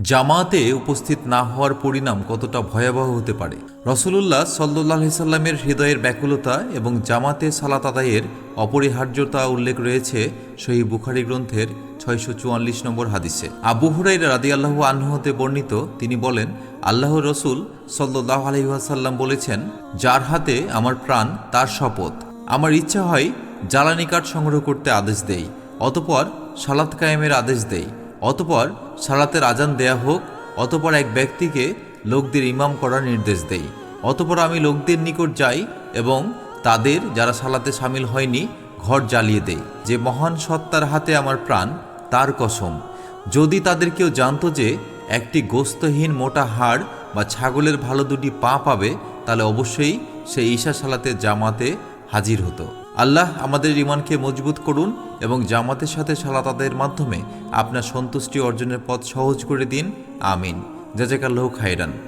জামাতে উপস্থিত না হওয়ার পরিণাম কতটা ভয়াবহ হতে পারে। রাসূলুল্লাহ সাল্লাল্লাহু আলাইহি সাল্লামের হৃদয়ের ব্যাকুলতা এবং জামাতে সালাত আদায়ের অপরিহার্যতা উল্লেখ রয়েছে সহিহ বুখারী গ্রন্থের ৬৪৪ নম্বর হাদিসে। আবু হুরায়রা রাদিয়াল্লাহু আনহু হতে বর্ণিত, তিনি বলেন, আল্লাহর রাসূল সাল্লাল্লাহু আলাইহি ওয়াসাল্লাম বলেছেন, যার হাতে আমার প্রাণ তার শপথ, আমার ইচ্ছা হয় জ্বালানি কাঠ সংগ্রহ করতে আদেশ দেই, অতঃপর সালাত কায়েমের আদেশ দেই, অতঃপর সালাতের আজান দেয়া হোক, অতঃপর এক ব্যক্তিকে লোকদের ইমাম করার নির্দেশ দেই, অতঃপর আমি লোকদের নিকট যাই এবং তাদের যারা সালাতে সামিল হয়নি ঘর জ্বালিয়ে দেই। যে মহান সত্তার হাতে আমার প্রাণ, তার কসম, যদি তাদের কেউ জানতো যে একটি গোস্তহীন মোটা হাড় বা ছাগলের ভালো দুটি পা পাবে, তাহলে অবশ্যই সে ঈশা সালাতের জামাতে হাজির হতো। আল্লাহ আমাদের ঈমানকে মজবুত করুন এবং জামাতের সাথে সালাত আদায়ের মাধ্যমে আপনার সন্তুষ্টি অর্জনের পথ সহজ করে দিন। আমিন। জাযাকাল্লাহু খাইরান।